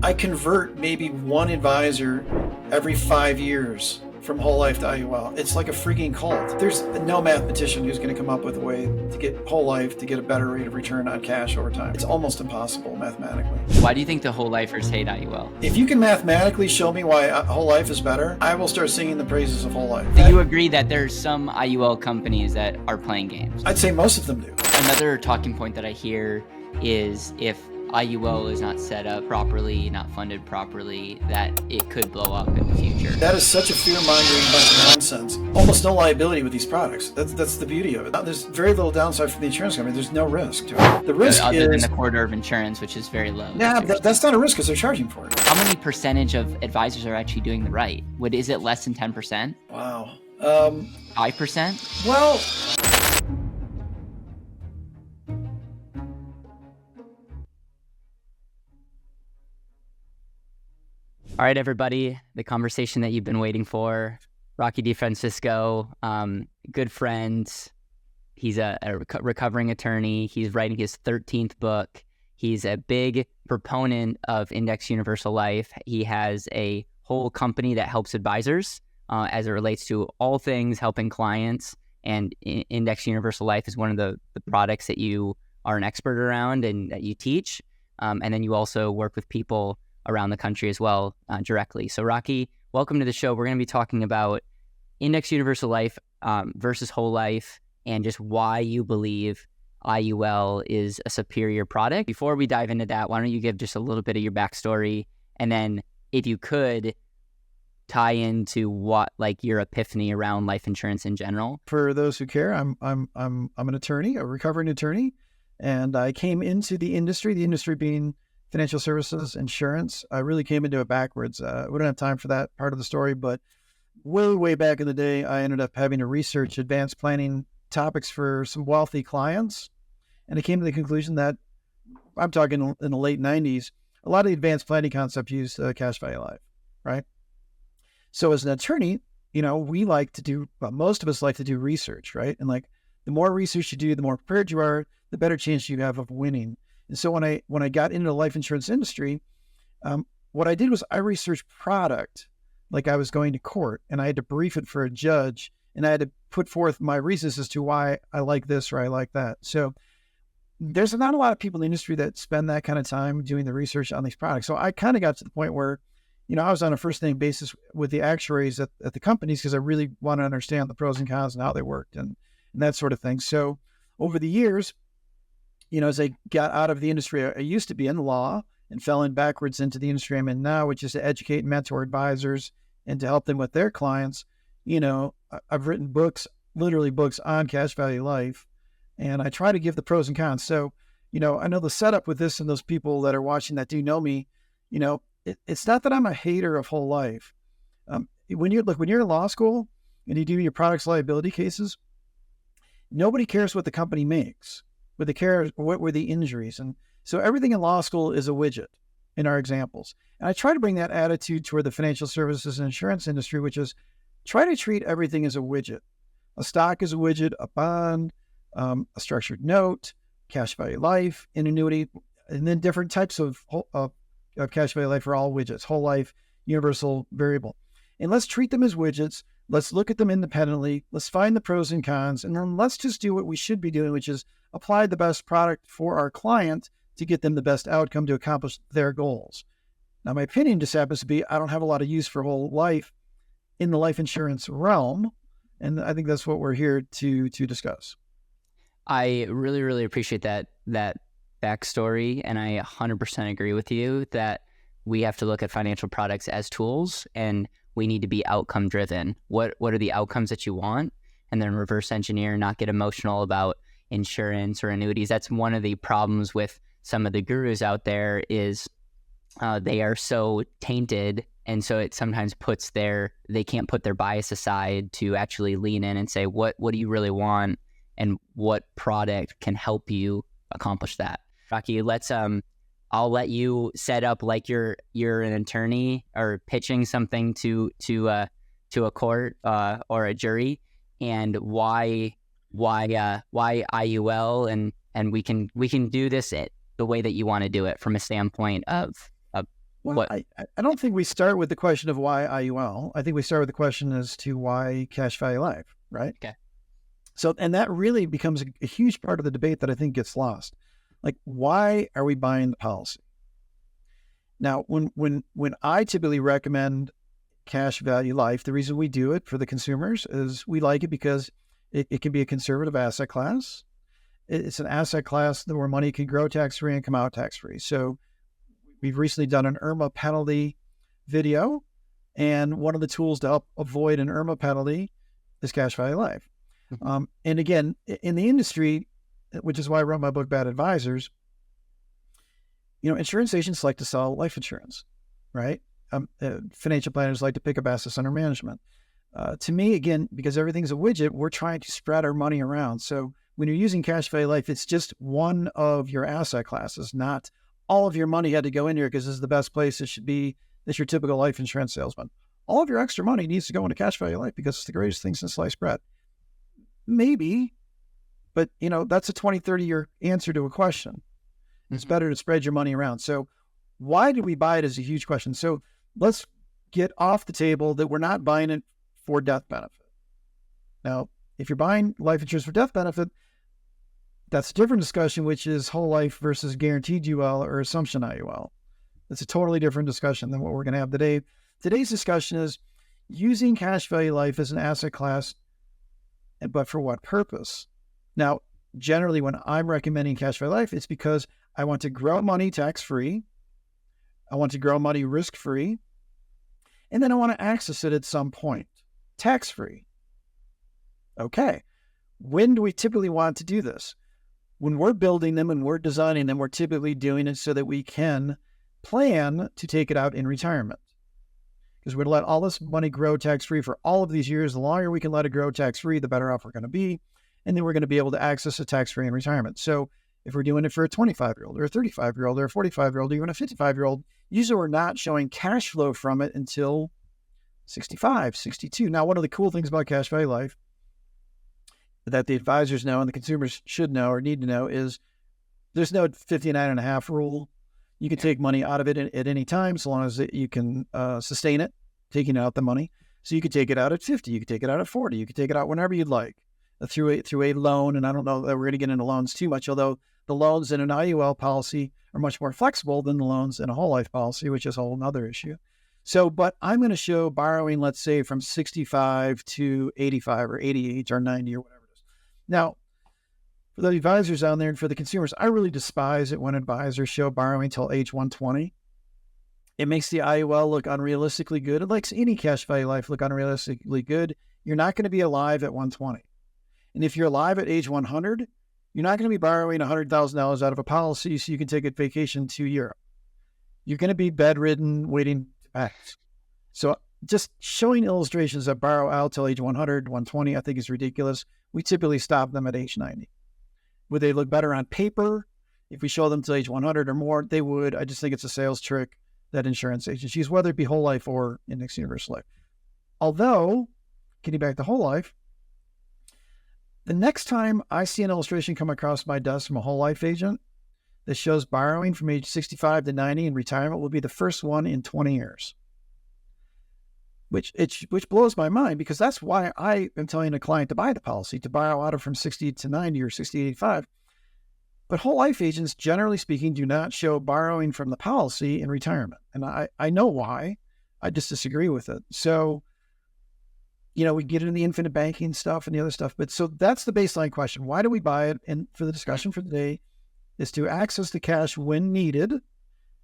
I convert maybe one advisor every 5 years from whole life to IUL. It's like a freaking cult. There's no mathematician who's going to come up with a way to get whole life to get a better rate of return on cash over time. It's almost impossible mathematically. Why do you think the whole lifers hate IUL? If you can mathematically show me why whole life is better, I will start singing the praises of whole life. Do you agree that there's some IUL companies that are playing games? I'd say most of them do. Another talking point that I hear is if IUL is not set up properly, not funded properly, that it could blow up in the future. That is such a fear-mongering bunch of nonsense. Almost no liability with these products. That's the beauty of it. There's very little downside for the insurance company. There's no risk to it. The risk other is than the corridor of insurance, which is very low. Yeah, that's not a risk because they're charging for it. How many percentage of advisors are actually doing the right? Is it less than 10%? Wow. 5%? Well, all right, everybody, the conversation that you've been waiting for. Roccy DeFrancesco, good friend. He's a recovering attorney. He's writing his 13th book. He's a big proponent of Index Universal Life. He has a whole company that helps advisors as it relates to all things helping clients. And Index Universal Life is one of the products that you are an expert around and that you teach. And then you also work with people around the country as well directly. So Roccy, welcome to the show. We're going to be talking about Index Universal Life versus whole life and just why you believe IUL is a superior product. Before we dive into that, why don't you give just a little bit of your backstory, and then if you could tie into what like your epiphany around life insurance in general. For those who care, I'm an attorney, a recovering attorney, and I came into the industry being financial services, insurance. I really came into it backwards. We don't have time for that part of the story, but way back in the day, I ended up having to research advanced planning topics for some wealthy clients. And I came to the conclusion that, I'm talking in the late 90s, a lot of the advanced planning concepts used cash value life, right? So as an attorney, we like to do, most of us like to do research, right? And like the more research you do, the more prepared you are, the better chance you have of winning. And so when I got into the life insurance industry, what I did was I researched product like I was going to court, and I had to brief it for a judge, and I had to put forth my reasons as to why I like this or I like that. So there's not a lot of people in the industry that spend that kind of time doing the research on these products. So I kind of got to the point where, I was on a first name basis with the actuaries at the companies because I really want to understand the pros and cons and how they worked and that sort of thing. So over the years, as I got out of the industry, I used to be in law and fell in backwards into the industry I'm in now, which is to educate and mentor advisors and to help them with their clients. I've written books, literally books on cash value life, and I try to give the pros and cons. So, I know the setup with this and those people that are watching that do know me, it's not that I'm a hater of whole life. When you're in law school and you do your products liability cases, nobody cares what the company makes. What they care, what were the injuries? And so everything in law school is a widget in our examples. And I try to bring that attitude toward the financial services and insurance industry, which is try to treat everything as a widget. A stock is a widget, a bond, a structured note, cash value life, an annuity, and then different types of cash value life are all widgets, whole life, universal, variable. And let's treat them as widgets. Let's look at them independently. Let's find the pros and cons. And then let's just do what we should be doing, which is apply the best product for our client to get them the best outcome to accomplish their goals. Now, my opinion just happens to be I don't have a lot of use for whole life in the life insurance realm. And I think that's what we're here to discuss. I really, really appreciate that backstory. And I 100% agree with you that we have to look at financial products as tools, and we need to be outcome driven. What are the outcomes that you want? And then reverse engineer, not get emotional about insurance or annuities. That's one of the problems with some of the gurus out there is they are so tainted. And so it sometimes they can't put their bias aside to actually lean in and say, what do you really want? And what product can help you accomplish that? Roccy, I'll let you set up like you're an attorney or pitching something to a court or a jury, and why IUL, and we can do this the way that you want to do it from a standpoint of Well, What? I don't think we start with the question of why IUL. I think we start with the question as to why cash value life, right? Okay. So, and that really becomes a huge part of the debate that I think gets lost. Like, why are we buying the policy? Now, when I typically recommend cash value life, the reason we do it for the consumers is we like it because it can be a conservative asset class. It's an asset class where money can grow tax-free and come out tax-free. So we've recently done an IRMA penalty video, and one of the tools to help avoid an IRMA penalty is cash value life. And again, in the industry, which is why I wrote my book, Bad Advisors, insurance agents like to sell life insurance, right? Financial planners like to pick up assets under management. To me, again, because everything's a widget, we're trying to spread our money around. So when you're using cash value life, it's just one of your asset classes, not all of your money had to go in here because this is the best place it should be. That's your typical life insurance salesman. All of your extra money needs to go into cash value life because it's the greatest thing since sliced bread. Maybe, but that's a 20, 30-year answer to a question. It's better to spread your money around. So why do we buy it is a huge question. So let's get off the table that we're not buying it for death benefit. Now, if you're buying life insurance for death benefit, that's a different discussion, which is whole life versus guaranteed UL or assumption IUL. It's a totally different discussion than what we're going to have today. Today's discussion is using cash value life as an asset class, but for what purpose? Now, generally, when I'm recommending cash value life, it's because I want to grow money tax-free. I want to grow money risk-free. And then I want to access it at some point, tax-free. Okay. When do we typically want to do this? When we're building them and we're designing them, we're typically doing it so that we can plan to take it out in retirement. Because we're going to let all this money grow tax-free for all of these years. The longer we can let it grow tax-free, the better off we're going to be. And then we're going to be able to access it tax-free in retirement. So if we're doing it for a 25-year-old or a 35-year-old or a 45-year-old, or even a 55-year-old, usually we're not showing cash flow from it until 65, 62. Now, one of the cool things about cash value life that the advisors know and the consumers should know or need to know is there's no 59.5 rule. You can take money out of it at any time, so long as you can sustain it, taking out the money. So you could take it out at 50, you could take it out at 40, you could take it out whenever you'd like through a loan. And I don't know that we're going to get into loans too much, although the loans in an IUL policy are much more flexible than the loans in a whole life policy, which is a whole other issue. So, but I'm going to show borrowing, let's say, from 65 to 85 or 88 or 90 or whatever it is. Now, for the advisors out there and for the consumers, I really despise it when advisors show borrowing till age 120. It makes the IUL look unrealistically good. It makes any cash value life look unrealistically good. You're not going to be alive at 120. And if you're alive at age 100, you're not going to be borrowing $100,000 out of a policy so you can take a vacation to Europe. You're going to be bedridden waiting to pass. So just showing illustrations that borrow out till age 100, 120, I think is ridiculous. We typically stop them at age 90. Would they look better on paper? If we show them till age 100 or more, they would. I just think it's a sales trick that insurance agents use, whether it be whole life or index universal life. Although, getting back to whole life, the next time I see an illustration come across my desk from a whole life agent that shows borrowing from age 65 to 90 in retirement will be the first one in 20 years. Which blows my mind, because that's why I am telling a client to buy the policy, to borrow out of from 60 to 90 or 60 to 85. But whole life agents, generally speaking, do not show borrowing from the policy in retirement. And I know why. I just disagree with it. So, we get into the infinite banking stuff and the other stuff. But so that's the baseline question. Why do we buy it? And for the discussion for today is to access the cash when needed.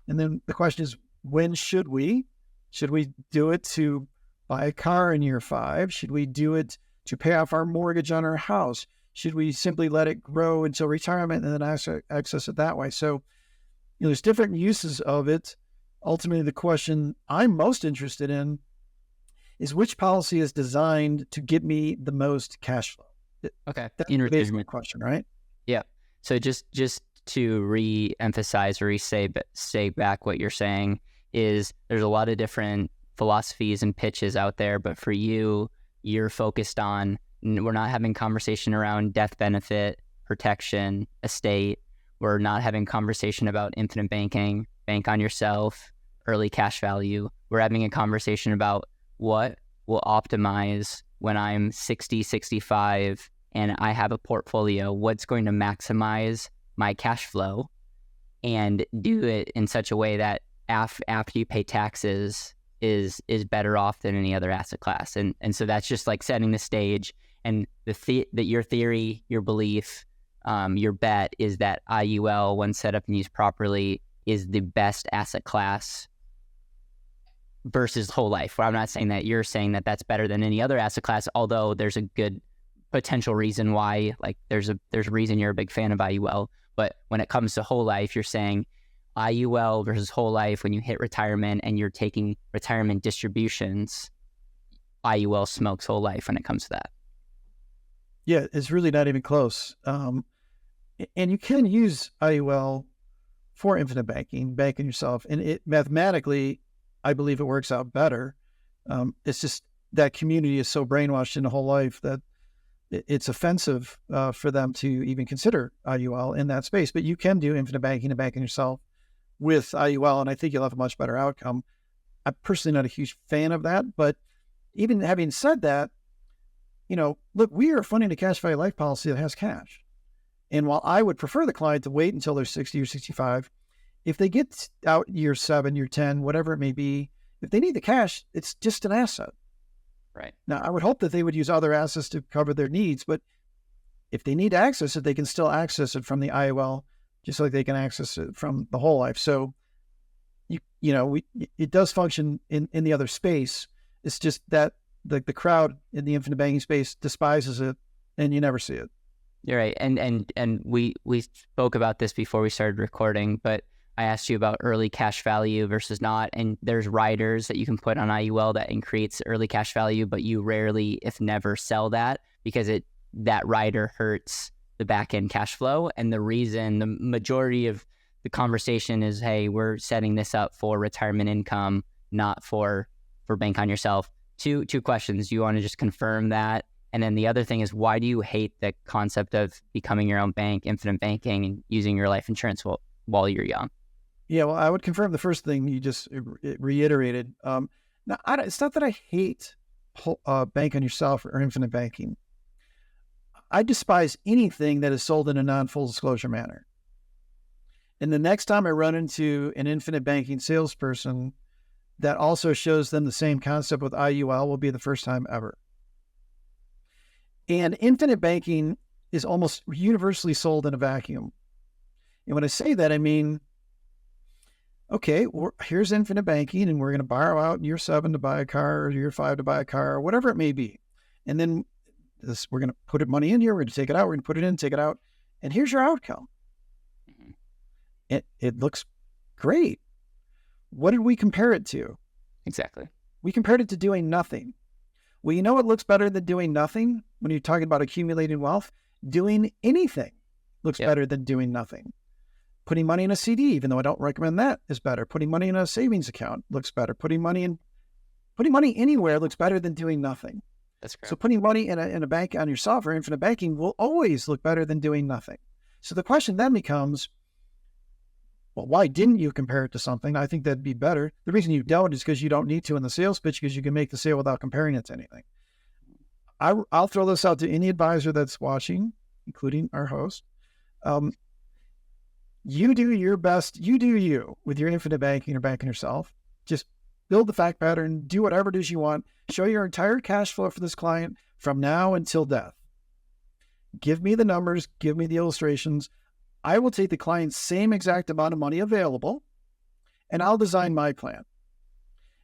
And then the question is, when should we? Should we do it to buy a car in year 5? Should we do it to pay off our mortgage on our house? Should we simply let it grow until retirement and then access it that way? So, there's different uses of it. Ultimately, the question I'm most interested in is which policy is designed to get me the most cash flow. Okay. That's the basic question, right? Yeah. So just to re-emphasize or say back what you're saying is there's a lot of different philosophies and pitches out there, but for you, you're focused on, we're not having conversation around death benefit, protection, estate. We're not having conversation about infinite banking, bank on yourself, early cash value. We're having a conversation about what will optimize when I'm 60, 65, and I have a portfolio, what's going to maximize my cash flow, and do it in such a way that after you pay taxes is better off than any other asset class. And so that's just like setting the stage. And that your theory, your belief, your bet is that IUL, when set up and used properly, is the best asset class versus whole life. Well, I'm not saying that. You're saying that that's better than any other asset class, although there's a good potential reason why, like there's a reason you're a big fan of IUL. But when it comes to whole life, you're saying IUL versus whole life, when you hit retirement and you're taking retirement distributions, IUL smokes whole life when it comes to that. Yeah, it's really not even close. And you can use IUL for infinite banking yourself. And it mathematically, I believe it works out better. It's just that community is so brainwashed in the whole life that it's offensive for them to even consider IUL in that space. But you can do infinite banking and banking yourself with IUL, and I think you'll have a much better outcome. I'm personally not a huge fan of that, but even having said that, look, we are funding a cash value life policy that has cash. And while I would prefer the client to wait until they're 60 or 65, if they get out year 7, year 10, whatever it may be, if they need the cash, it's just an asset. Right. Now, I would hope that they would use other assets to cover their needs, but if they need to access it, they can still access it from the IUL, just like they can access it from the whole life. So, it does function in the other space. It's just that the crowd in the infinite banking space despises it, and you never see it. You're right. And we spoke about this before we started recording, but I asked you about early cash value versus not, and there's riders that you can put on IUL that creates early cash value, but you rarely, if never, sell that because that rider hurts the back end cash flow. And the majority of the conversation is, hey, we're setting this up for retirement income, not for bank on yourself. Two questions. Do you want to just confirm that? And then the other thing is, why do you hate the concept of becoming your own bank, infinite banking, and using your life insurance while you're young? Yeah, well, I would confirm the first thing you just reiterated. Now, it's not that I hate bank on yourself or infinite banking. I despise anything that is sold in a non-full disclosure manner. And the next time I run into an infinite banking salesperson that also shows them the same concept with IUL will be the first time ever. And infinite banking is almost universally sold in a vacuum. And when I say that, I mean, okay, here's infinite banking, and we're going to borrow out in year 7 to buy a car, or year 5 to buy a car, or whatever it may be. And then we're going to put money in here, we're going to take it out, we're going to put it in, take it out, and here's your outcome. Mm-hmm. It looks great. What did we compare it to? Exactly. We compared it to doing nothing. Well, you know what looks better than doing nothing when you're talking about accumulating wealth? Doing anything looks better than doing nothing. Putting money in a CD, even though I don't recommend that, is better. Putting money in a savings account looks better. Putting money anywhere looks better than doing nothing. That's correct. So putting money in a bank on yourself or infinite banking will always look better than doing nothing. So the question then becomes, well, why didn't you compare it to something? I think that'd be better. The reason you don't is because you don't need to in the sales pitch, because you can make the sale without comparing it to anything. I'll throw this out to any advisor that's watching, including our host. You do your best. You do you with your infinite banking or banking yourself. Just build the fact pattern. Do whatever it is you want. Show your entire cash flow for this client from now until death. Give me the numbers. Give me the illustrations. I will take the client's same exact amount of money available, and I'll design my plan.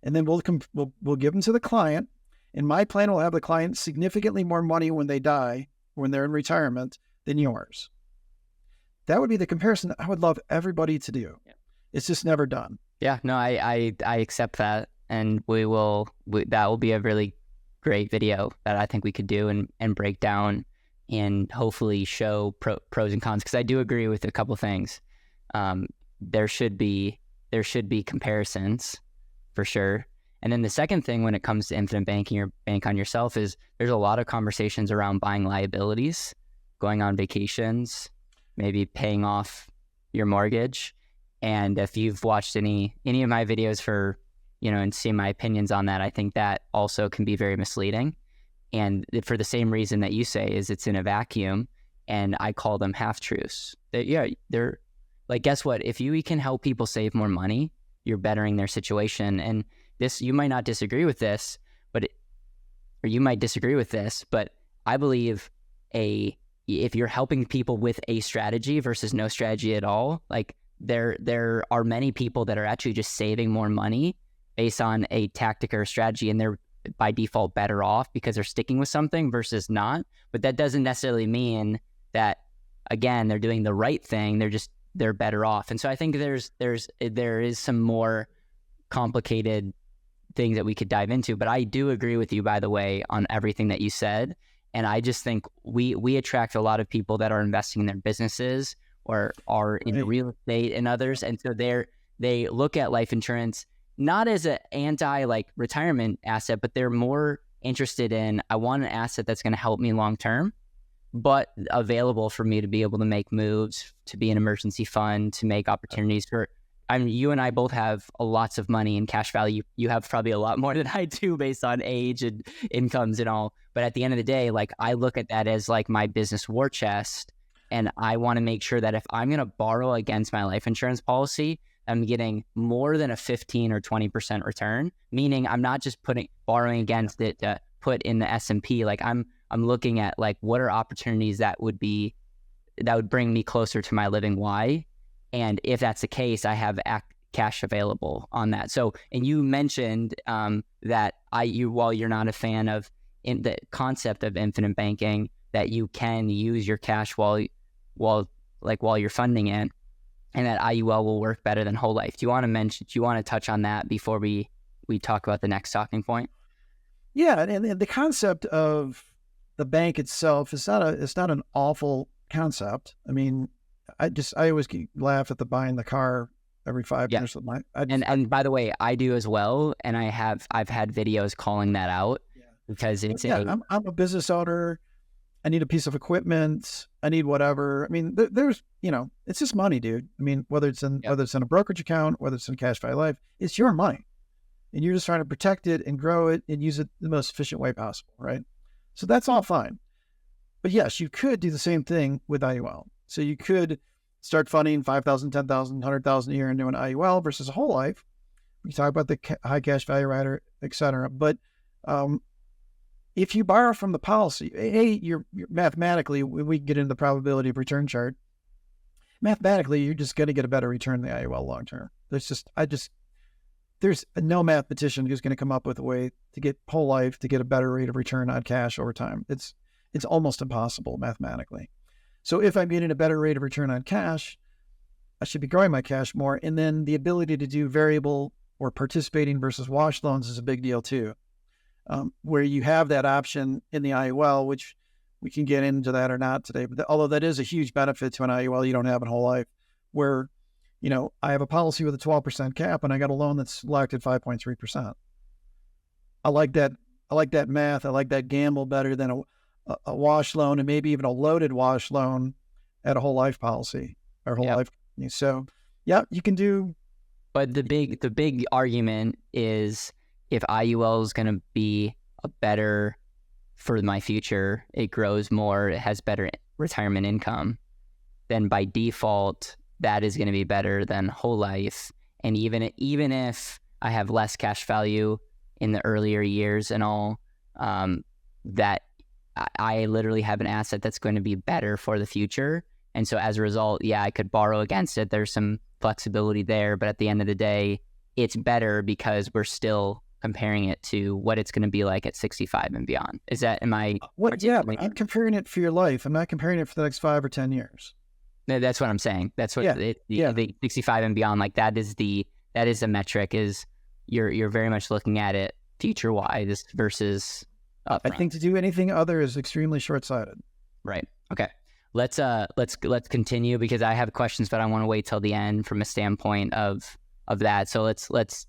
And then we'll give them to the client, and my plan will have the client significantly more money when they die, when they're in retirement, than yours. That would be the comparison I would love everybody to do. Yeah. It's just never done. Yeah, no, I accept that, and that will be a really great video that I think we could do and break down and hopefully show pros and cons, because I do agree with a couple things. There should be comparisons for sure. And then the second thing when it comes to infinite banking or bank on yourself is there's a lot of conversations around buying liabilities, going on vacations, maybe paying off your mortgage. And if you've watched any of my videos for, and seen my opinions on that, I think that also can be very misleading. And for the same reason that you say, is it's in a vacuum, and I call them half-truths. They're like, guess what? If you can help people save more money, you're bettering their situation. And this, you might not disagree with this, or you might disagree with this, but I believe if you're helping people with a strategy versus no strategy at all, like there are many people that are actually just saving more money based on a tactic or a strategy, and they're by default better off because they're sticking with something versus not. But that doesn't necessarily mean that, again, they're doing the right thing. They're better off. And so I think there is some more complicated things that we could dive into, but I do agree with you, by the way, on everything that you said. And I just think we attract a lot of people that are investing in their businesses or are in real estate and others. And so they look at life insurance not as an retirement asset, but they're more interested in, I want an asset that's going to help me long term, but available for me to be able to make moves, to be an emergency fund, to make opportunities for. You and I both have lots of money in cash value. You have probably a lot more than I do based on age and incomes and all. But at the end of the day, like, I look at that as like my business war chest. And I want to make sure that if I'm going to borrow against my life insurance policy, I'm getting more than a 15 or 20% return, meaning I'm not just borrowing against it to put in the S&P. Like I'm looking at like, what are opportunities that would bring me closer to my living why? And if that's the case, I have cash available on that. So, and you mentioned that while you're not a fan of the concept of infinite banking, that you can use your cash while you're funding it, and that IUL will work better than whole life. Do you want to touch on that before we talk about the next talking point? Yeah, and the concept of the bank itself is not an awful concept. I mean, I always laugh at the buying the car every 5 years. And by the way, I do as well, and I've had videos calling that out because it's I'm a business owner. I need a piece of equipment. I need whatever. I mean, there's it's just money, dude. I mean, whether it's in a brokerage account, whether it's in cash value life, it's your money, and you're just trying to protect it and grow it and use it the most efficient way possible, right? So that's all fine. But yes, you could do the same thing with IUL. So you could start funding $5,000, $10,000, $100,000 a year into an IUL versus a whole life. We talk about the high cash value rider, et cetera. But if you borrow from the policy, you're mathematically, when we get into the probability of return chart, mathematically, you're just going to get a better return than the IUL long term. There's no mathematician who's going to come up with a way to get whole life to get a better rate of return on cash over time. It's almost impossible mathematically. So if I'm getting a better rate of return on cash, I should be growing my cash more. And then the ability to do variable or participating versus wash loans is a big deal too, where you have that option in the IUL, which we can get into that or not today. But although that is a huge benefit to an IUL, you don't have in whole life, where, I have a policy with a 12% cap and I got a loan that's locked at 5.3%. I like that math. I like that gamble better than a wash loan, and maybe even a loaded wash loan at a whole life policy or whole life company. So you can do. But the big argument is, if IUL is going to be a better for my future, it grows more, it has better retirement income, then by default, that is going to be better than whole life. And even if I have less cash value in the earlier years and all, that I literally have an asset that's going to be better for the future. And so as a result, I could borrow against it. There's some flexibility there, but at the end of the day, it's better because we're still comparing it to what it's going to be like at 65 and beyond. I'm comparing it for your life. I'm not comparing it for the next 5 or 10 years. That's what I'm saying. That's what the 65 and beyond, like that is the metric, is you're very much looking at it future wise versus upfront. I think to do anything other is extremely short-sighted. Right. Okay. Let's continue, because I have questions, but I want to wait till the end from a standpoint of that. So let's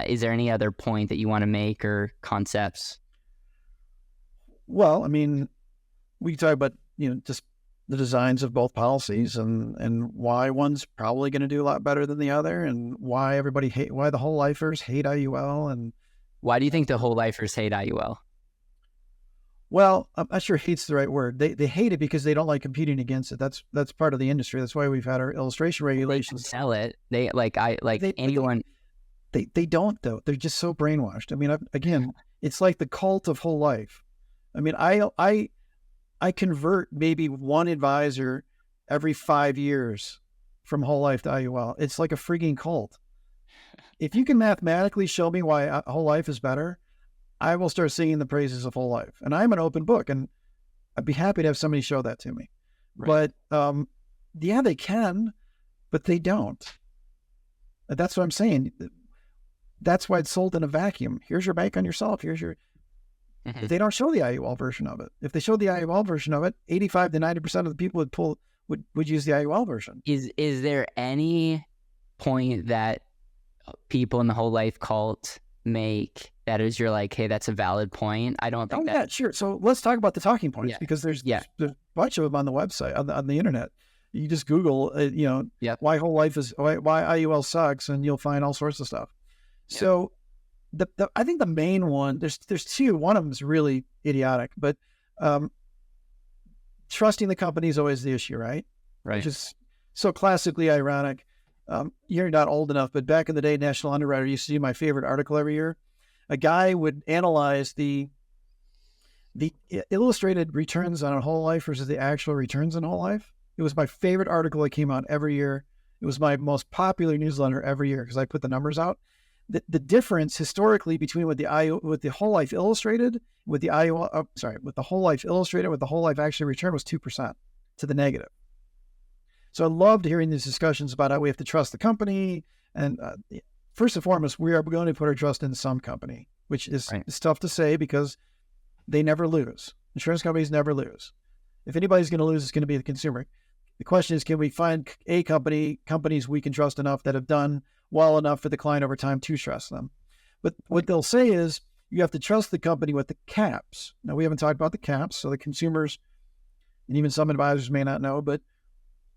is there any other point that you want to make or concepts? Well, I mean, we can talk about, just the designs of both policies and why one's probably going to do a lot better than the other, and why why the whole lifers hate IUL. And why do you think the whole lifers hate IUL? well, I'm not sure hate's the right word. They hate it because they don't like competing against it. That's part of the industry. That's why we've had our illustration regulations. They sell it. They anyone. They don't though. They're just so brainwashed. I mean, again, it's like the cult of whole life. I mean, I convert maybe one advisor every 5 years from whole life to IUL. It's like a freaking cult. If you can mathematically show me why whole life is better, I will start singing the praises of whole life. And I'm an open book, and I'd be happy to have somebody show that to me. Right. But yeah, they can, but they don't. That's what I'm saying. That's why it's sold in a vacuum. Here's your bank on yourself. Here's your. Mm-hmm. They don't show the IUL version of it. If they showed the IUL version of it, 85 to 90% of the people would use the IUL version. Is there any point that people in the whole life cult make that is you're like, hey, that's a valid point? I don't think yeah, sure. So let's talk about the talking points, because there's a bunch of them on the website, on the internet. You just Google, why whole life is, why IUL sucks, and you'll find all sorts of stuff. Yep. So I think the main one, there's two. One of them is really idiotic, but trusting the company is always the issue, right? Right. Which is so classically ironic. You're not old enough, but back in the day, National Underwriter used to do my favorite article every year. A guy would analyze the illustrated returns on a whole life versus the actual returns on whole life. It was my favorite article that came out every year. It was my most popular newsletter every year because I put the numbers out. The difference historically between with the whole life illustrated with the with the whole life illustrated with the whole life actually returned was 2% to the negative. So I loved hearing these discussions about how we have to trust the company. And first and foremost, we are going to put our trust in some company, which is it's tough to say because they never lose. Insurance companies never lose. If anybody's going to lose, it's going to be the consumer. The question is, can we find companies we can trust enough that have done well enough for the client over time to trust them? But what they'll say is you have to trust the company with the caps. Now, we haven't talked about the caps, so the consumers and even some advisors may not know, but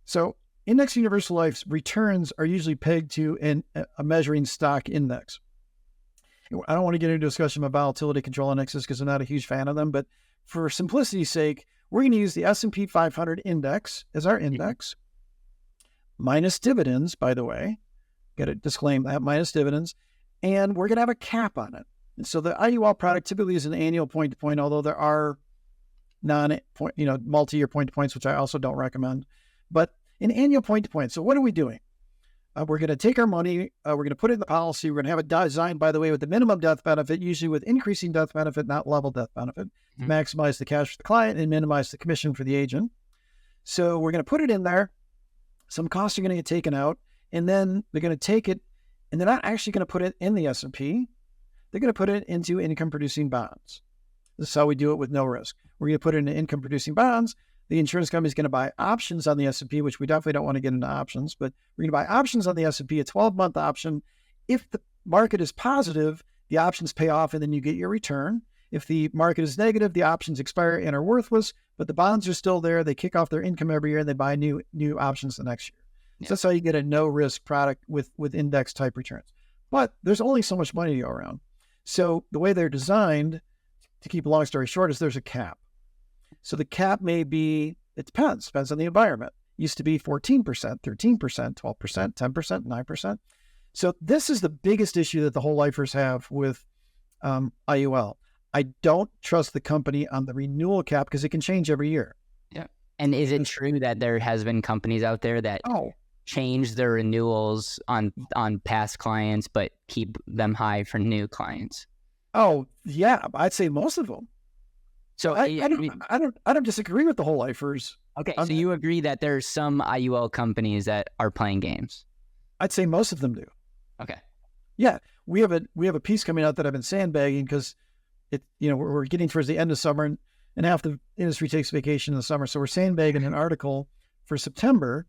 so Index Universal Life's returns are usually pegged to a measuring stock index. I don't want to get into a discussion about volatility control indexes because I'm not a huge fan of them, but for simplicity's sake, we're going to use the S&P 500 index as our index, minus dividends, by the way. Got to disclaim that, minus dividends, and we're going to have a cap on it. And so the IUL product typically is an annual point-to-point, although there are multi-year point-to-points, which I also don't recommend, but an annual point-to-point. So what are we doing? We're going to take our money, we're going to put it in the policy, we're going to have it designed, by the way, with the minimum death benefit, usually with increasing death benefit, not level death benefit, to maximize the cash for the client and minimize the commission for the agent. So we're going to put it in there. Some costs are going to get taken out, and then they're going to take it, and they're not actually going to put it in the S&P. They're going to put it into income-producing bonds. This is how we do it with no risk. We're going to put it into income-producing bonds. The insurance company is going to buy options on the S&P, which we definitely don't want to get into options, but we're going to buy options on the S&P, a 12-month option. If the market is positive, the options pay off and then you get your return. If the market is negative, the options expire and are worthless, but the bonds are still there. They kick off their income every year and they buy new options the next year. Yeah. So that's how you get a no-risk product with index-type returns. But there's only so much money to go around. So the way they're designed, to keep a long story short, is there's a cap. So the cap may be, it depends on the environment. It used to be 14%, 13%, 12%, 10%, 9%. So this is the biggest issue that the whole lifers have with IUL. I don't trust the company on the renewal cap because it can change every year. Yeah. And is it true that there has been companies out there that change their renewals on past clients, but keep them high for new clients? Oh, yeah. I'd say most of them. So I don't disagree with the whole lifers. Okay, so you agree that there's some IUL companies that are playing games? I'd say most of them do. Okay. Yeah, we have a piece coming out that I've been sandbagging because we're getting towards the end of summer and half the industry takes vacation in the summer, so we're sandbagging an article for September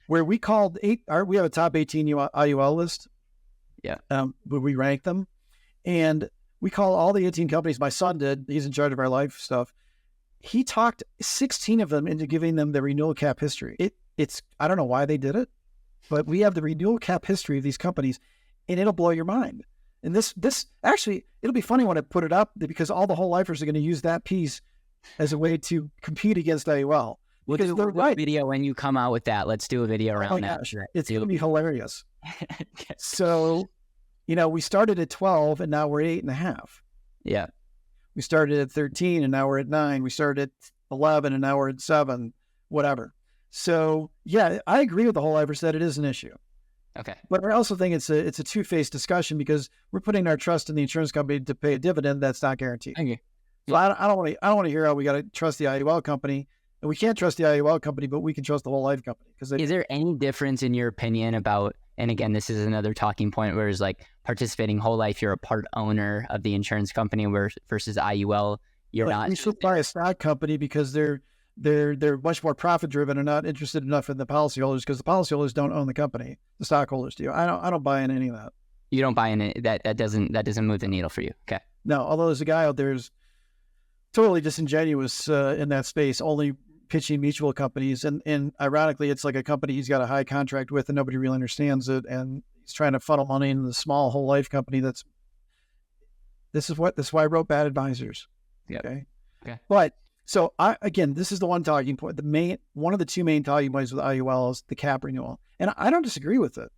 where we called we have a top 18 IUL list. Yeah. Where we rank them, and we call all the 18 companies. My son did. He's in charge of our life stuff. he talked 16 of them into giving them the renewal cap history. It's I don't know why they did it, but we have the renewal cap history of these companies, and it'll blow your mind. And this actually, it'll be funny when I put it up because all the whole lifers are going to use that piece as a way to compete against IUL. We'll do a video when you come out with that. Let's do a video around that. Gosh, it's going to be hilarious. So, we started at 12 and now we're at 8.5. Yeah. We started at 13 and now we're at 9. We started at 11 and now we're at 7, whatever. So yeah, I agree with the whole lifers that it is an issue. Okay. But I also think it's a two-faced discussion because we're putting our trust in the insurance company to pay a dividend that's not guaranteed. Okay. So I don't want to hear how we got to trust the IUL company. And we can't trust the IUL company, but we can trust the whole life company. Is there any difference in your opinion about, and again, this is another talking point where it's like participating whole life, you're a part owner of the insurance company versus IUL, you're not. We should buy a stock company because they're much more profit driven and not interested enough in the policyholders because the policyholders don't own the company. The stockholders do. I don't buy in any of that. You don't buy in it. That doesn't move the needle for you. Okay. No, although there's a guy out there who's totally disingenuous in that space, only pitching mutual companies. And ironically, it's like a company he's got a high contract with and nobody really understands it. And he's trying to funnel money into the small whole life company. This is why I wrote Bad Advisors. Yep. Okay. But so this is the one talking point. One of the two main talking points with IUL is the cap renewal. And I don't disagree with it.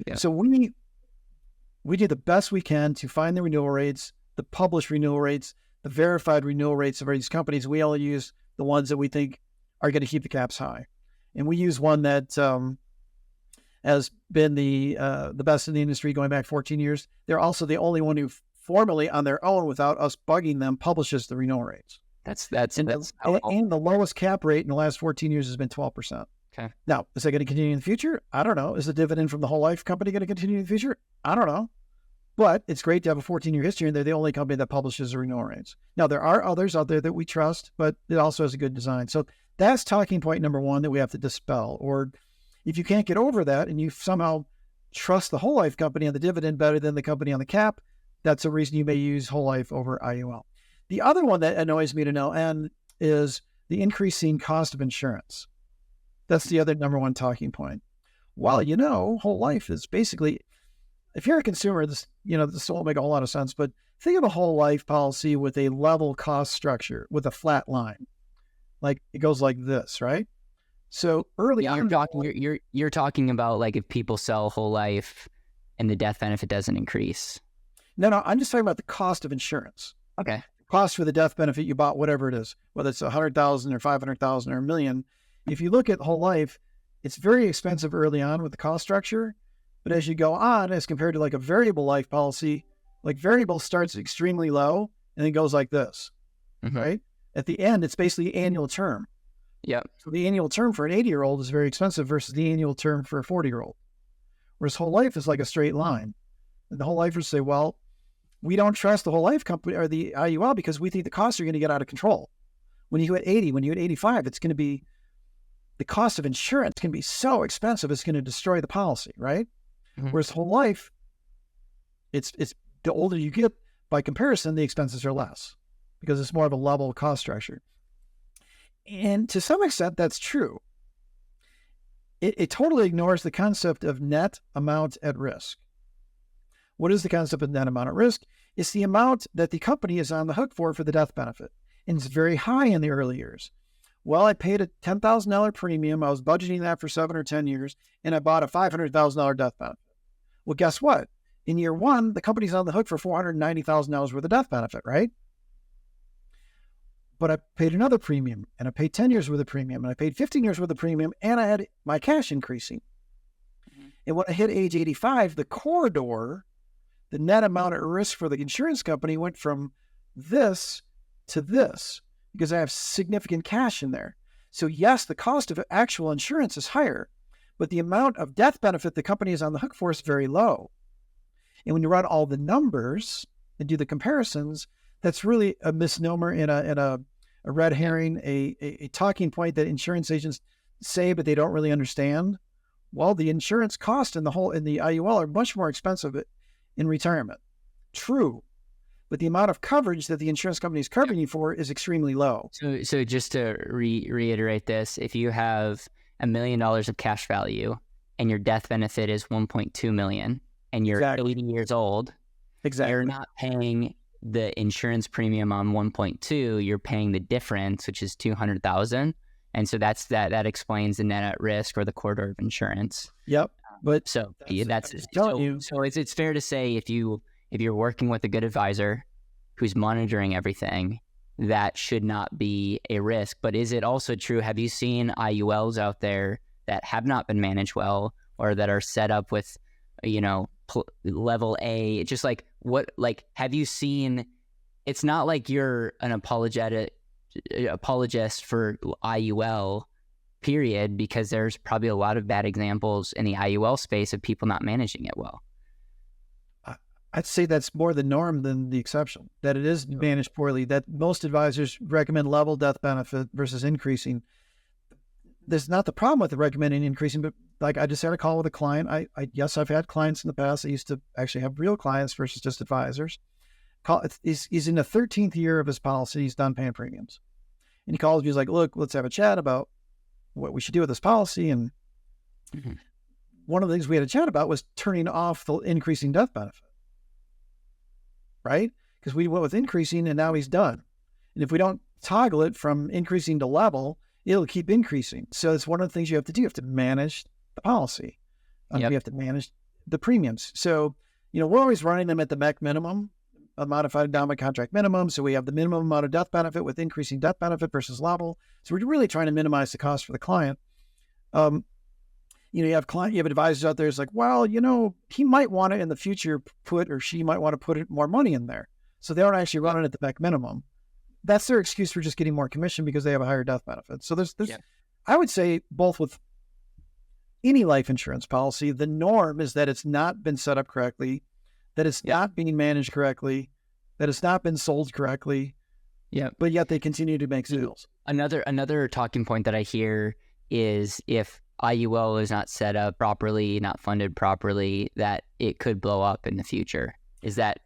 Yeah. So we do the best we can to find the renewal rates, the published renewal rates, the verified renewal rates of these companies. We only use the ones that we think are going to keep the caps high. And we use one that has been the best in the industry going back 14 years. They're also the only one who formally on their own, without us bugging them, publishes the renewal rates. That's and the lowest cap rate in the last 14 years has been 12%. Okay. Now, is that going to continue in the future? I don't know. Is the dividend from the whole life company going to continue in the future? I don't know. But it's great to have a 14-year history, and they're the only company that publishes the renewal rates. Now, there are others out there that we trust, but it also has a good design. So that's talking point number one that we have to dispel. Or if you can't get over that and you somehow trust the whole life company on the dividend better than the company on the cap, that's a reason you may use whole life over IUL. The other one that annoys me to no end is the increasing cost of insurance. That's the other number one talking point. Well, whole life is basically, if you're a consumer, this won't make a whole lot of sense, but think of a whole life policy with a level cost structure with a flat line. Like it goes like this, right? So early on, you're talking about like if people sell whole life and the death benefit doesn't increase. No, I'm just talking about the cost of insurance. Okay. Cost for the death benefit you bought, whatever it is, whether it's $100,000 or $500,000 or $1 million. If you look at whole life, it's very expensive early on with the cost structure. But as you go on, as compared to like a variable life policy, like variable starts extremely low and then goes like this, right? At the end, it's basically annual term. Yeah. So the annual term for an 80-year-old is very expensive versus the annual term for a 40-year-old. Whereas whole life is like a straight line. And the whole lifers say, well, we don't trust the whole life company or the IUL because we think the costs are going to get out of control. When you hit 80, when you hit 85, it's going to be, the cost of insurance can be so expensive, it's going to destroy the policy, right? Whereas whole life, it's the older you get, by comparison, the expenses are less because it's more of a level cost structure. And to some extent, that's true. It totally ignores the concept of net amount at risk. What is the concept of net amount at risk? It's the amount that the company is on the hook for the death benefit. And it's very high in the early years. Well, I paid a $10,000 premium. I was budgeting that for 7 or 10 years, and I bought a $500,000 death benefit. Well, guess what? In year one, the company's on the hook for $490,000 worth of death benefit, right? But I paid another premium, and I paid 10 years worth of premium, and I paid 15 years worth of premium, and I had my cash increasing. And when I hit age 85, the corridor, the net amount at risk for the insurance company went from this to this because I have significant cash in there. So yes, the cost of actual insurance is higher, but the amount of death benefit the company is on the hook for is very low. And when you run all the numbers and do the comparisons, that's really a misnomer and a red herring, a talking point that insurance agents say, but they don't really understand. Well, the insurance cost in the IUL are much more expensive in retirement. True. but the amount of coverage that the insurance company is covering you for is extremely low. So just to reiterate this, if you have $1 million of cash value and your death benefit is 1.2 million and you're 80 years old, you're not paying the insurance premium on 1.2, you're paying the difference, which is 200,000. And so that explains the net at risk or the corridor of insurance. Yep. But so it's fair to say if you're working with a good advisor who's monitoring everything, that should not be a risk. But is it also true? Have you seen IULs out there that have not been managed well, or that are set up with, level A? Just like have you seen? It's not like you're an apologist for IUL, period, because there's probably a lot of bad examples in the IUL space of people not managing it well. I'd say that's more the norm than the exception, that it is managed poorly, that most advisors recommend level death benefit versus increasing. There's not the problem with the recommending increasing, but like I just had a call with a client. Yes, I've had clients in the past. I used to actually have real clients versus just advisors. He's in the 13th year of his policy. He's done paying premiums. And he calls me, he's like, look, let's have a chat about what we should do with this policy. And one of the things we had a chat about was turning off the increasing death benefit. Right? Because we went with increasing and now he's done. And if we don't toggle it from increasing to level, it'll keep increasing. So it's one of the things you have to do. You have to manage the policy. You have to manage the premiums. So, we're always running them at the MEC minimum, a modified endowment contract minimum. So we have the minimum amount of death benefit with increasing death benefit versus level. So we're really trying to minimize the cost for the client. You have advisors out there. It's like, well, he might want to in the future she might want to put more money in there. So they aren't actually running at the MEC minimum. That's their excuse for just getting more commission because they have a higher death benefit. So there's I would say both with any life insurance policy, the norm is that it's not been set up correctly, that it's not being managed correctly, that it's not been sold correctly. Yeah. But yet they continue to make sales. Another talking point that I hear is if IUL is not set up properly, not funded properly, that it could blow up in the future.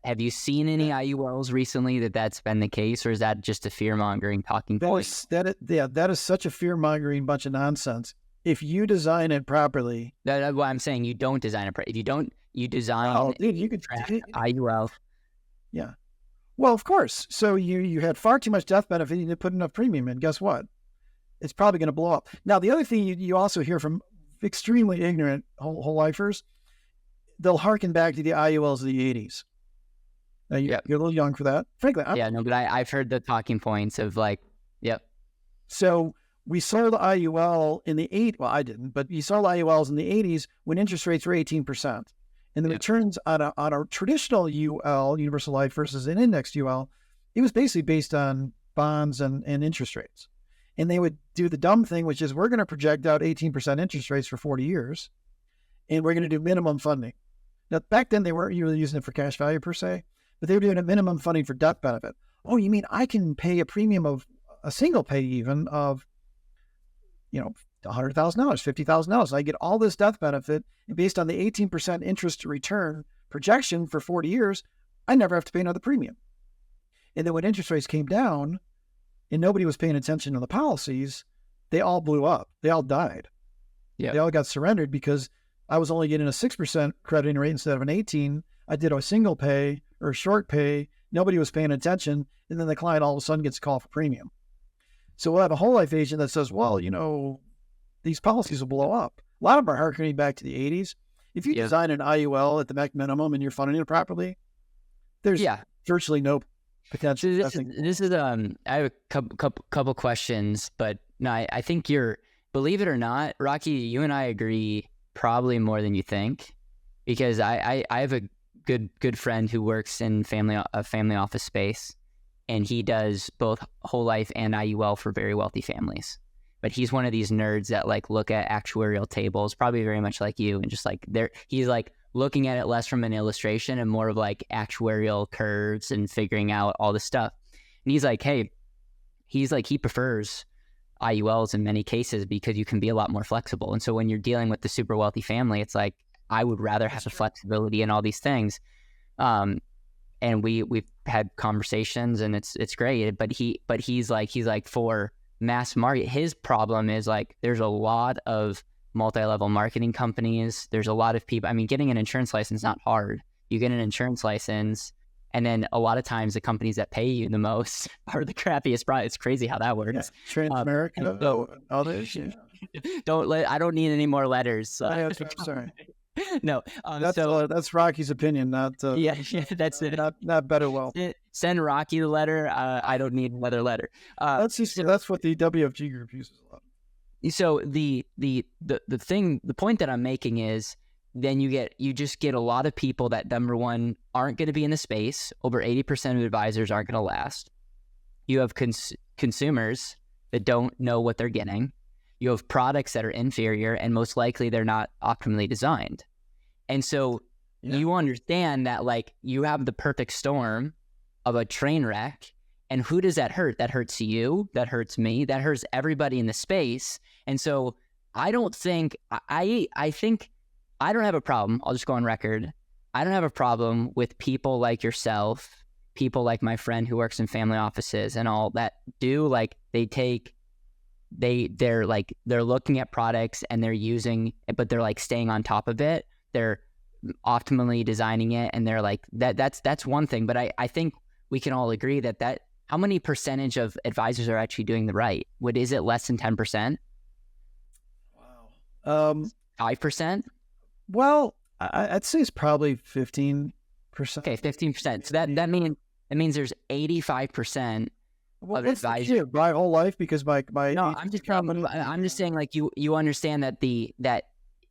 Have you seen any IULs recently that's been the case, or is that just a fear-mongering talking point? That is such a fear-mongering bunch of nonsense. If you design it properly... That's what I'm saying. You don't design it. If you don't, you design you could IUL. Yeah. Well, of course. So you had far too much death benefit, you didn't put enough premium in. Guess what? It's probably going to blow up. Now, the other thing you also hear from extremely ignorant whole lifers, they'll harken back to the IULs of the 80s. Now, you're a little young for that. Frankly, but I've heard the talking points of So we sold IUL in the 80s. Well, I didn't, but you sold IULs in the 80s when interest rates were 18%. And the returns on a traditional UL, universal life, versus an indexed UL, it was basically based on bonds and interest rates. And they would do the dumb thing, which is we're going to project out 18% interest rates for 40 years, and we're going to do minimum funding. Now, back then, they weren't really using it for cash value per se, but they were doing a minimum funding for death benefit. Oh, you mean I can pay a premium of a single pay even of, $100,000, $50,000. I get all this death benefit, and based on the 18% interest return projection for 40 years, I never have to pay another premium. And then when interest rates came down, and nobody was paying attention to the policies, they all blew up. They all died. Yeah. They all got surrendered because I was only getting a 6% crediting rate instead of an 18. I did a single pay or a short pay. Nobody was paying attention. And then the client all of a sudden gets a call for premium. So we'll have a whole life agent that says, well, these policies will blow up. A lot of them are harkening back to the 80s. If you design an IUL at the MEC minimum and you're funding it properly, there's virtually no potential. So this is I have a couple questions, but no, I think believe it or not, Rocky, you and I agree probably more than you think, because I have a good friend who works in a family office space, and he does both whole life and IUL for very wealthy families. But he's one of these nerds that look at actuarial tables, probably very much like you, and just he's looking at it less from an illustration and more of actuarial curves and figuring out all this stuff. And he prefers IULs in many cases because you can be a lot more flexible. And so when you're dealing with the super wealthy family, it's I would rather have the flexibility in all these things. And and we've had conversations, and it's great. But he's like for mass market, his problem is like there's a lot of multi-level marketing companies. There's a lot of people. I mean, getting an insurance license is not hard. You get an insurance license, and then a lot of times the companies that pay you the most are the crappiest product. It's crazy how that works. Transamerica, others. Yeah. I don't need any more letters. So. I'm sorry. No, that's Rocky's opinion, not yeah, that's it. Not BetterWealth. Send Rocky the letter. I don't need another letter. That's what the WFG group uses a lot. So the point that I'm making is then you just get a lot of people that, number one, aren't going to be in the space. Over 80% of advisors aren't going to last. You have consumers that don't know what they're getting. You have products that are inferior, and most likely they're not optimally designed. And so you understand that like you have the perfect storm of a train wreck. And who does that hurt? That hurts you. That hurts me. That hurts everybody in the space. And so I think I don't have a problem. I'll just go on record. I don't have a problem with people like yourself, people like my friend who works in family offices and all that do like they're looking at products and they're using, but they're like staying on top of it. They're optimally designing it, and they're like that's one thing. But I think we can all agree that how many percentage of advisors are actually doing the right? Is it less than 10%? Wow. 5%? Well, I'd say it's probably 15%. Okay, 15%. So that means there's 85%. Well, of advisors. My whole life, because my no, I'm just saying like you understand that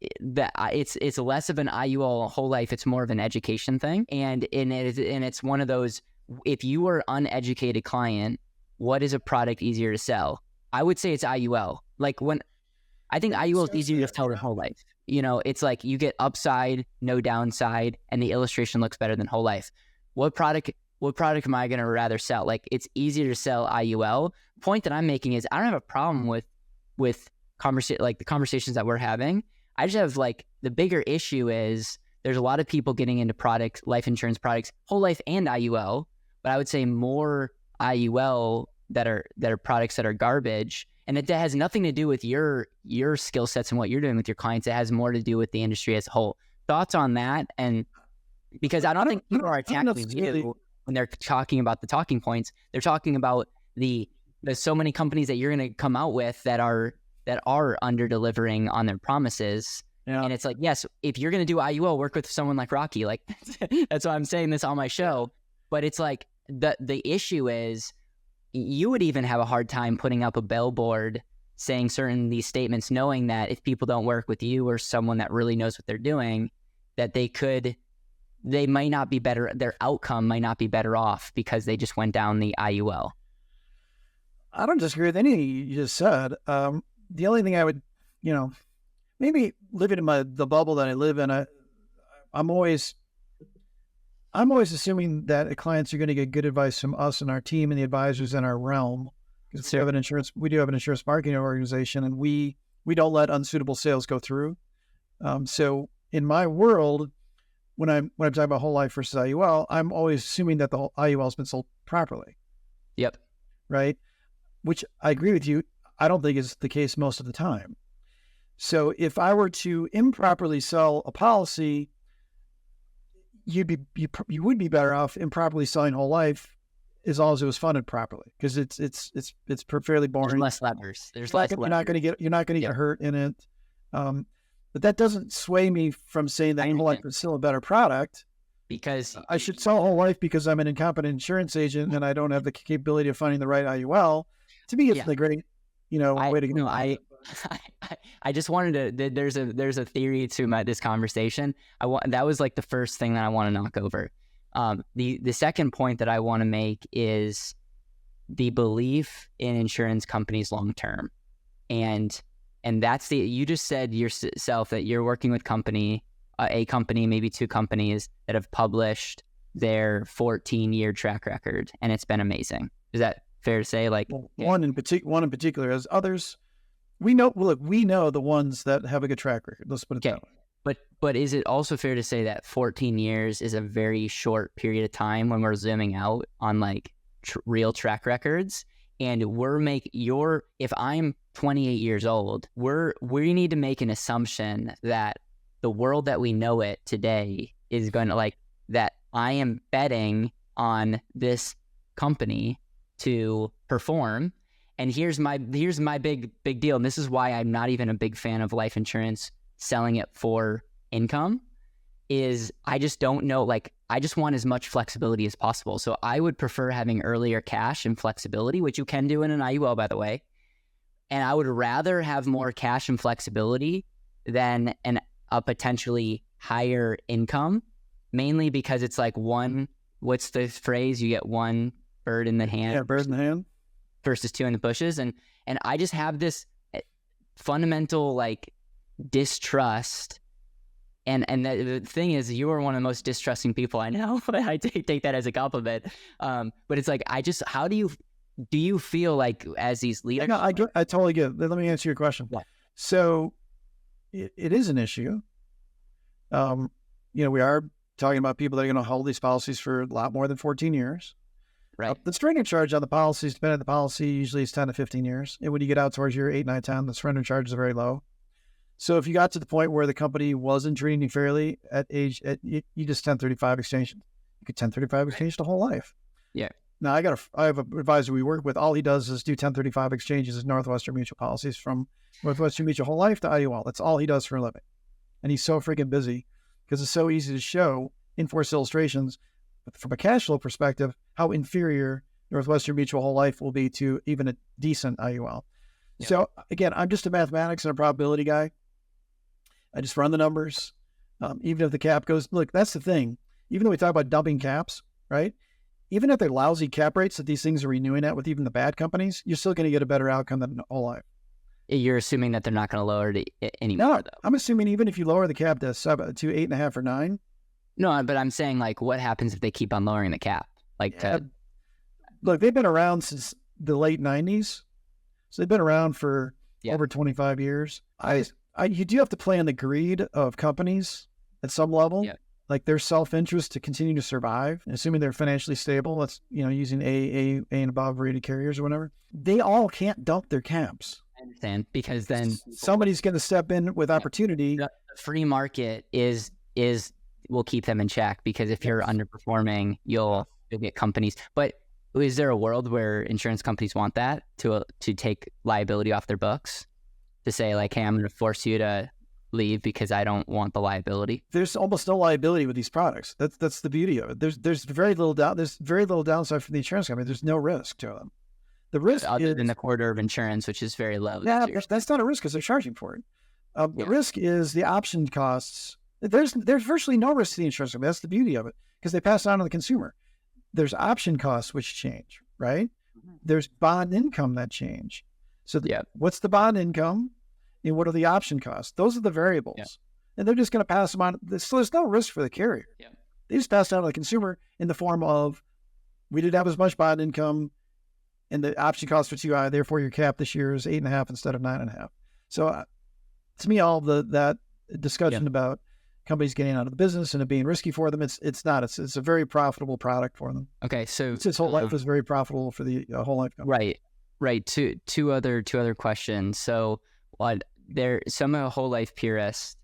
it's less of an IUL whole life. It's more of an education thing, and it's one of those. If you are an uneducated client, what is a product easier to sell? I would say it's IUL. Like I think IUL is easier to sell than whole life. You know, it's like you get upside, no downside, and the illustration looks better than whole life. What product am I going to rather sell? Like, it's easier to sell IUL. Point that I'm making is I don't have a problem with the conversations that we're having. I just have like the bigger issue is there's a lot of people getting into life insurance products, whole life and IUL, but I would say more IUL that are products that are garbage. And that has nothing to do with your skill sets and what you're doing with your clients. It has more to do with the industry as a whole. Thoughts on that? And because I don't think people are attacking you when they're talking about the talking points. They're talking about there's so many companies that you're going to come out with that are under delivering on their promises. Yeah. And it's like, yes, if you're going to do IUL, work with someone like Rocky. Like that's why I'm saying this on my show. But it's like the issue is you would even have a hard time putting up a billboard saying certain these statements, knowing that if people don't work with you or someone that really knows what they're doing, that they might not be better, their outcome might not be better off because they just went down the IUL. I don't disagree with anything you just said. The only thing I would, maybe living in the bubble that I live in, I'm always assuming that clients are going to get good advice from us and our team and the advisors in our realm. Because we do have an insurance marketing organization, and we don't let unsuitable sales go through. So in my world, when I'm talking about whole life versus IUL, I'm always assuming that the whole IUL has been sold properly. Yep. Right. Which I agree with you. I don't think is the case most of the time. So if I were to improperly sell a policy, you would be better off improperly selling whole life as long as it was funded properly, because it's fairly boring. There's less levers. You're not going to get hurt in it. But that doesn't sway me from saying that whole life is still a better product. Because I should sell whole life because I'm an incompetent insurance agent and I don't have the capability of finding the right IUL. To me, it's the great, way to go. I just wanted to. There's a theory to this conversation. That was like the first thing that I want to knock over. The second point that I want to make is the belief in insurance companies long term, and that's you just said yourself that you're working with a company, maybe two companies that have published their 14-year track record, and it's been amazing. Is that fair to say? Like one in particular, as others, we know the ones that have a good track record. Let's put it that way. But is it also fair to say that 14 years is a very short period of time when we're zooming out on like real track records? And if I'm 28 years old, we need to make an assumption that the world that we know it today is going to that I am betting on this company to perform. And here's my big deal. And this is why I'm not even a big fan of life insurance selling it for income, is I just don't know. I just want as much flexibility as possible. So I would prefer having earlier cash and flexibility, which you can do in an IUL, by the way. And I would rather have more cash and flexibility than a potentially higher income, mainly because it's like what's the phrase? You get one bird in the hand. Yeah, bird in the hand. Versus two in the bushes. And I just have this fundamental distrust. And the thing is, you are one of the most distrusting people I know. I take that as a compliment. But it's how do you feel like as these leaders? I totally get it. Let me answer your question. Yeah. So it is an issue. We are talking about people that are going to hold these policies for a lot more than 14 years. Right. The surrender charge on the policies, depending on the policy, usually is 10 to 15 years. And when you get out towards your 8, 9, 10, the surrender charge is very low. So if you got to the point where the company wasn't treating you fairly you just 1035 exchange. You could 1035 exchange the whole life. Yeah. Now I have an advisor we work with. All he does is do 1035 exchanges as Northwestern Mutual policies from Northwestern Mutual whole life to IUL. That's all he does for a living. And he's so freaking busy because it's so easy to show in-force illustrations from a cash flow perspective how inferior Northwestern Mutual whole life will be to even a decent IUL. Yeah. So again, I'm just a mathematics and a probability guy. I just run the numbers. Even if the cap goes, look, that's the thing. Even though we talk about dumping caps, right? Even if they're lousy cap rates that these things are renewing at with even the bad companies, you're still going to get a better outcome than whole life. You're assuming that they're not going to lower it anymore. No, though. I'm assuming even if you lower the cap to 8.5 or 9. No, but I'm saying what happens if they keep on lowering the cap? Look, they've been around since the late 90s. So they've been around for over 25 years. You do have to play on the greed of companies at some level, their self-interest to continue to survive, and assuming they're financially stable. That's using A and above rated carriers or whatever. They all can't dump their caps. I understand, because then somebody's going to step in with opportunity. The free market will keep them in check, because if you're underperforming, you'll get companies. But is there a world where insurance companies want that to take liability off their books? To say hey, I'm going to force you to leave because I don't want the liability. There's almost no liability with these products. That's the beauty of it. There's very little downside for the insurance company. There's no risk to them. The risk other than the quarter of insurance, which is very low. Yeah, that's not a risk because they're charging for it. The risk is the option costs. There's virtually no risk to the insurance company. That's the beauty of it, because they pass it on to the consumer. There's option costs which change, right? There's bond income that change. So what's the bond income and what are the option costs? Those are the variables. And they're just going to pass them on. So there's no risk for the carrier. They just pass it on to the consumer in the form of, we didn't have as much bond income and the option costs were too high. Therefore, your cap this year is 8.5 instead of 9.5. So to me, all that discussion about companies getting out of the business and it being risky for them, it's not. It's a very profitable product for them. Okay, so its whole life was very profitable for the whole life company. Right. Two other questions. So some whole life purists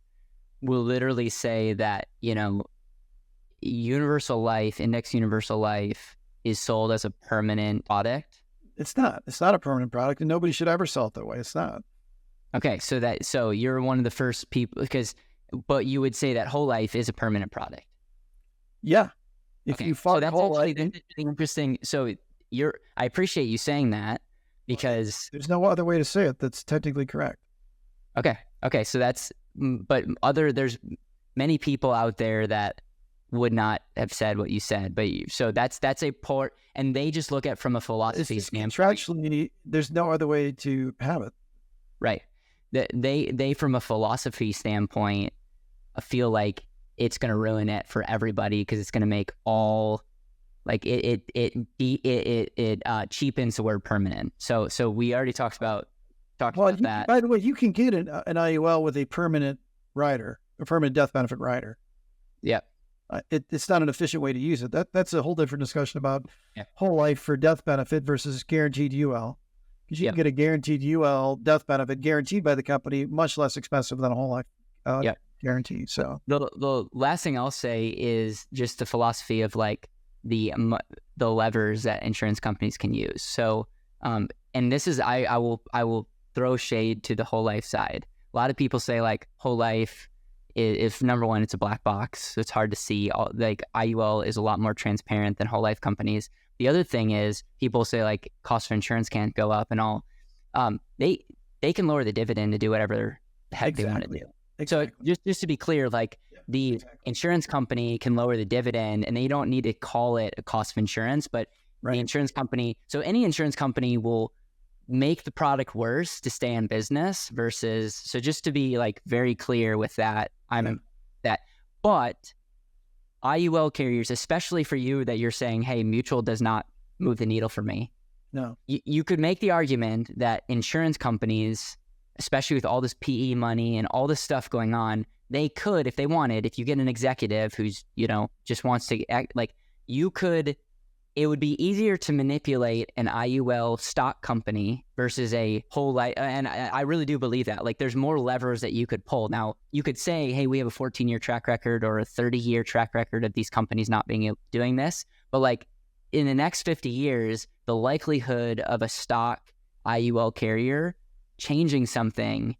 will literally say that universal life, index universal life, is sold as a permanent product. It's not. It's not a permanent product, and nobody should ever sell it that way. It's not. Okay, so you're one of the first people, but you would say that whole life is a permanent product. Yeah. If you follow whole life, that's interesting. So I appreciate you saying that, because there's no other way to say it that's technically correct. Okay. So there's many people out there that would not have said what you said, so that's a port, and they just look at from a philosophy standpoint. Contractually, there's no other way to have it. Right. They from a philosophy standpoint feel like it's going to ruin it for everybody, because it's going to make all it cheapens the word permanent. So we already talked about that. By the way, you can get an IUL with a permanent rider, a permanent death benefit rider. Yeah. It's not an efficient way to use it. That's a whole different discussion about whole life for death benefit versus guaranteed UL. Because you can get a guaranteed UL death benefit guaranteed by the company, much less expensive than a whole life guarantee. So the last thing I'll say is just the philosophy of like the levers that insurance companies can use. So and this is I will throw shade to the whole life side. A lot of people say like whole life, if number one, it's a black box, so it's hard to see. Like IUL is a lot more transparent than whole life companies. The other thing is people say like cost of insurance can't go up and all. They can lower the dividend to do whatever the heck they want to do. So just to be clear, like the insurance company can lower the dividend and they don't need to call it a cost of insurance, but the insurance company, so any insurance company will make the product worse to stay in business versus, so just to be like very clear with that, but IUL carriers, especially for you that you're saying, hey, mutual does not move the needle for me. No. You could make the argument that insurance companies, especially with all this PE money and all this stuff going on, they could, if they wanted, if you get an executive who's, just wants to act like it would be easier to manipulate an IUL stock company versus a whole life. And I really do believe that. Like, there's more levers that you could pull. Now, you could say, hey, we have a 14-year track record or a 30-year track record of these companies not doing this. But like in the next 50 years, the likelihood of a stock IUL carrier changing something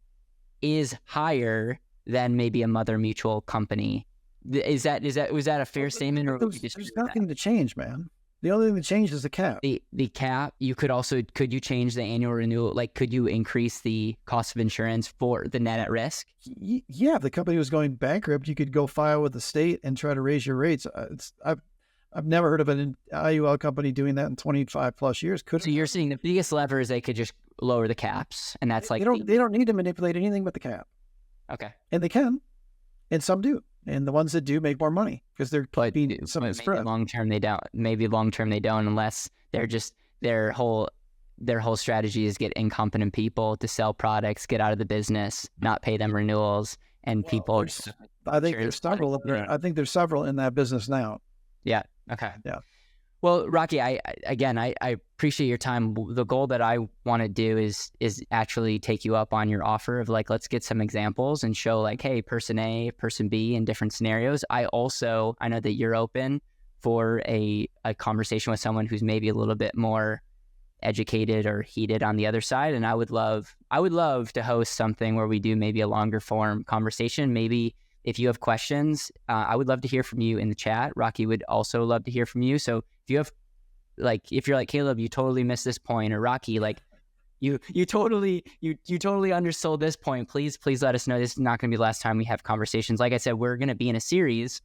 is higher than maybe a mother mutual company. Was that a fair statement? Or there's nothing to change, man. The only thing that changed is the cap. The cap, could you change the annual renewal? Like, could you increase the cost of insurance for the net at risk? Yeah, if the company was going bankrupt, you could go file with the state and try to raise your rates. I've never heard of an IUL company doing that in 25 plus years. So you're seeing the biggest lever is they could just lower the caps, and that's like they don't need to manipulate anything but the cap. Okay, and they can, and some do. And the ones that do make more money because they're keeping some of the spread. Long term they don't. Maybe long term they don't, unless they're just their whole strategy is get incompetent people to sell products, get out of the business, not pay them renewals, and people. I think there's several. I think there's several in that business now. Yeah. Okay. Yeah. Well, Rocky, I appreciate your time. The goal that I want to do is actually take you up on your offer of like, let's get some examples and show like, hey, person A, person B in different scenarios. I know that you're open for a conversation with someone who's maybe a little bit more educated or heated on the other side. And I would love to host something where we do maybe a longer form conversation. Maybe if you have questions, I would love to hear from you in the chat. Rocky would also love to hear from you. So if you have, if you're like, Caleb, you totally missed this point, or Rocky, like you totally undersold this point, please let us know. This is not going to be the last time we have conversations. Like I said, we're going to be in a series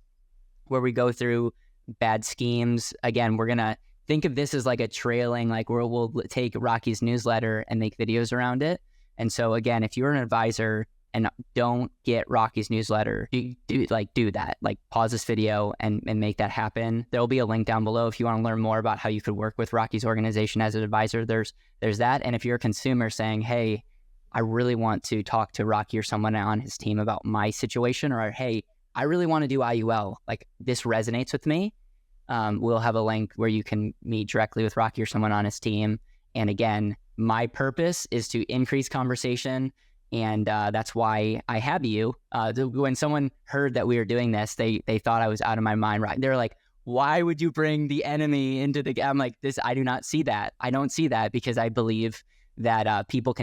where we go through bad schemes. Again, we're going to think of this as like a trailing, like where we'll take Rocky's newsletter and make videos around it. And so again, if you're an advisor and don't get Rocky's newsletter, do that. Like, pause this video and make that happen. There'll be a link down below if you want to learn more about how you could work with Rocky's organization as an advisor. There's that. And if you're a consumer saying, hey, I really want to talk to Rocky or someone on his team about my situation, or hey, I really want to do IUL, like this resonates with me, we'll have a link where you can meet directly with Rocky or someone on his team. And again, my purpose is to increase conversation. And that's why I have you. When someone heard that we were doing this, they thought I was out of my mind. Right? They're like, "Why would you bring the enemy into the?" I'm like, "This, I do not see that. I don't see that because I believe that people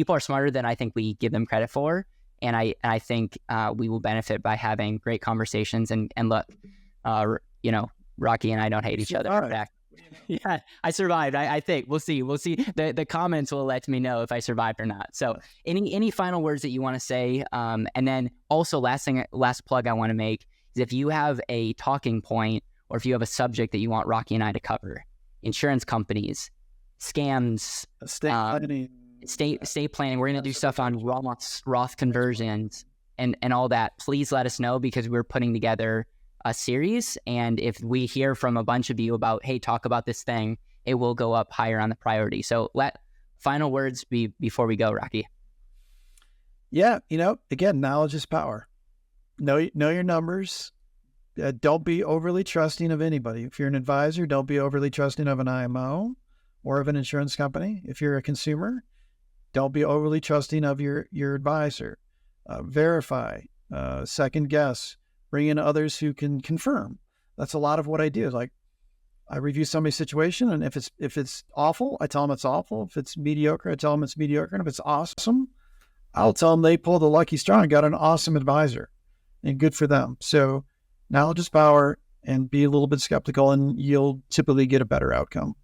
are smarter than I think we give them credit for, and I think we will benefit by having great conversations. And look, Rocky and I don't hate each other. In fact, yeah, I survived. I think we'll see. The comments will let me know if I survived or not. So any final words that you want to say? And then also last plug I want to make is if you have a talking point or if you have a subject that you want Rocky and I to cover, insurance companies, scams, estate planning. We're going to do stuff on Roth conversions and all that. Please let us know because we're putting together a series, and if we hear from a bunch of you about, hey, talk about this thing, it will go up higher on the priority. So final words before we go, Rocky. Yeah, again, knowledge is power. know your numbers. Don't be overly trusting of anybody. If you're an advisor, don't be overly trusting of an IMO or of an insurance company. If you're a consumer, don't be overly trusting of your advisor. Verify, second guess, bring in others who can confirm. That's a lot of what I do. Like, I review somebody's situation, and if it's awful, I tell them it's awful. If it's mediocre, I tell them it's mediocre. And if it's awesome, I'll tell them they pulled a lucky straw and got an awesome advisor, and good for them. So knowledge is power, and be a little bit skeptical, and you'll typically get a better outcome.